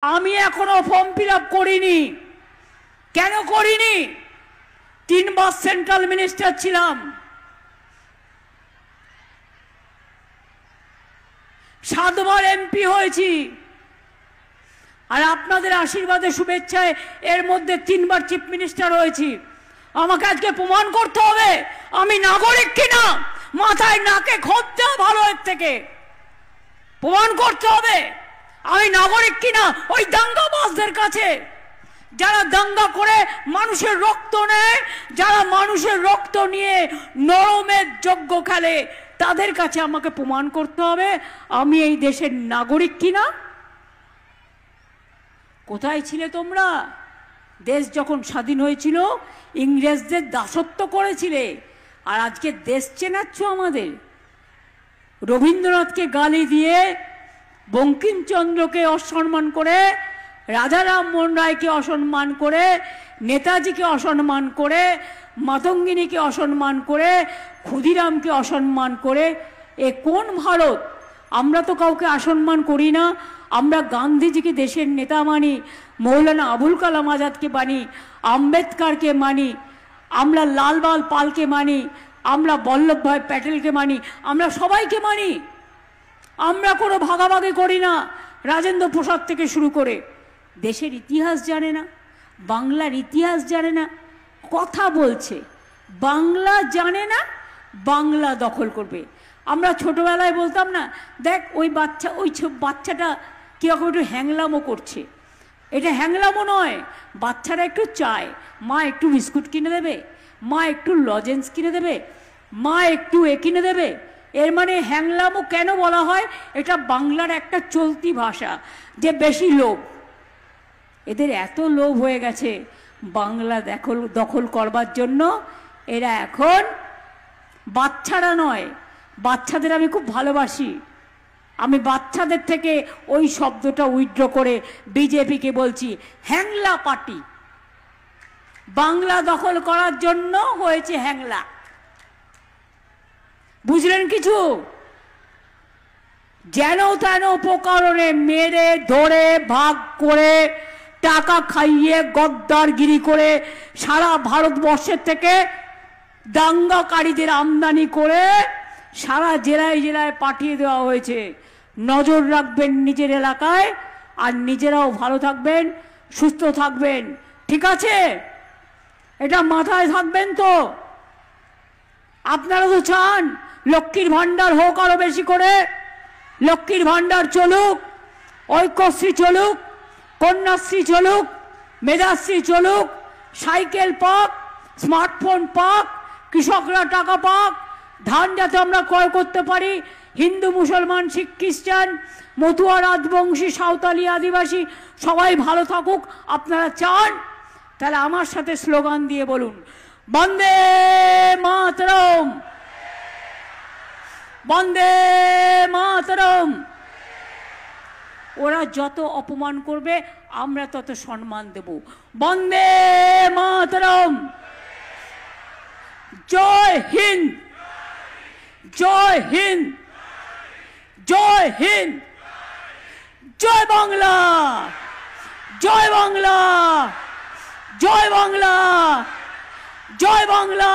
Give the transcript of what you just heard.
আমি এখনো form fill up করিনি। কেন করিনি? 3 বার সেন্ট্রাল মিনিস্টার ছিলাম, 7 বার এমপি হয়েছি, আর আপনাদের আশীর্বাদে শুভেচ্ছায় এর মধ্যে 3 বার চিফ মিনিস্টার হয়েছি। আমাকে আজকে প্রমাণ করতে হবে আমি নাগরিক কিনা। মাথায় নাকে খোঁজ দেওয়া ভালো, এর থেকে প্রমাণ করতে হবে আমি নাগরিক কিনা। ওই দাঙ্গাবাজদের কাছে, যারা দাঙ্গা করে মানুষের রক্ত নেয়, যারা মানুষের রক্ত নিয়ে নরমের যজ্ঞ খেলে, তাদের কাছে আমাকে প্রমাণ করতে হবে আমি এই দেশের নাগরিক কিনা। কোথায় ছিলে তোমরা? দেশ যখন স্বাধীন হয়েছিল ইংরেজদের দাসত্ব করেছিলে, আর আজকে দেশ চেনাচ্ছ আমাদের। রবীন্দ্রনাথকে গালি দিয়ে, বঙ্কিমচন্দ্রকে অসম্মান করে, রাজা রামমোহন রায়কে অসম্মান করে, নেতাজিকে অসম্মান করে, মাতঙ্গিনীকে অসম্মান করে, ক্ষুদিরামকে অসম্মান করে, এ কোন ভারত? আমরা তো কাউকে অসম্মান করি না। আমরা গান্ধীজিকে দেশের নেতা মানি, মৌলানা আবুল কালাম আজাদকে মানি, আম্বেদকরকে মানি, আমরা লালবাল পালকে মানি, আমরা বল্লভভাই প্যাটেলকে মানি, আমরা সবাইকে মানি। আমরা কোনো ভাগাভাগি করি না। রাজেন্দ্র প্রসাদ থেকে শুরু করে দেশের ইতিহাস জানে না, বাংলার ইতিহাস জানে না, কথা বলছে। বাংলা জানে না, বাংলা দখল করবে। আমরা ছোটবেলায় বলতাম না, দেখ ওই বাচ্চাটা কীরকম একটু হ্যাংলামো করছে। এটা হ্যাংলামো নয়, বাচ্চারা একটু চায় মা একটু বিস্কুট কিনে দেবে, মা একটু লজেন্স কিনে দেবে, মা একটু এ কিনে দেবে। এর মানে হ্যাংলামো কেন বলা হয়? এটা বাংলার একটা চলতি ভাষা, যে বেশি লোভ। এদের এত লোভ হয়ে গেছে বাংলা দখল করবার জন্য। এরা এখন বাচ্চারা নয়, বাচ্চাদের আমি খুব ভালোবাসি। আমি বাচ্চাদের থেকে ওই শব্দটা উইথড্র করে বিজেপিকে বলছি হ্যাংলা পার্টি। বাংলা দখল করার জন্য হয়েছে হ্যাংলা। বুঝলেন কিছু? যেন তেন উপকরণে মেরে ধরে ভাগ করে টাকা খাইয়ে গদ্দারগিরি করে সারা ভারতবর্ষের থেকে দাঙ্গাকারীদের আমদানি করে সারা জেলায় জেলায় পাঠিয়ে দেওয়া হয়েছে। নজর রাখবেন নিজের এলাকায়, আর নিজেরাও ভালো থাকবেন, সুস্থ থাকবেন। ঠিক আছে? এটা মাথায় থাকবেন তো। আপনারা তো চান লক্ষ্মীর ভান্ডার হোক আরো বেশি করে। লক্ষ্মীর ভান্ডার চলুক, ঐক্যশ্রী চলুক, কন্যাশ্রী চলুক, মেধাশ্রী চলুক, সাইকেল পাক, স্মার্টফোন পাক, কৃষকরা টাকা পাক, ধান যাতে আমরা ক্রয় করতে পারি। হিন্দু, মুসলমান, শিখ, খ্রিস্টান, মতুয়া, রাজবংশী, সাঁওতালি, আদিবাসী সবাই ভালো থাকুক আপনারা চান। তাহলে আমার সাথে স্লোগান দিয়ে বলুন, বন্দে মাতরম, বন্দে মাতরম। ওরা যত অপমান করবে আমরা তত সম্মান দেব। বন্দে মাতরম। জয় হিন্দ, জয় হিন্দ, জয় হিন্দ, জয় বাংলা, জয় বাংলা, জয় বাংলা, জয় বাংলা।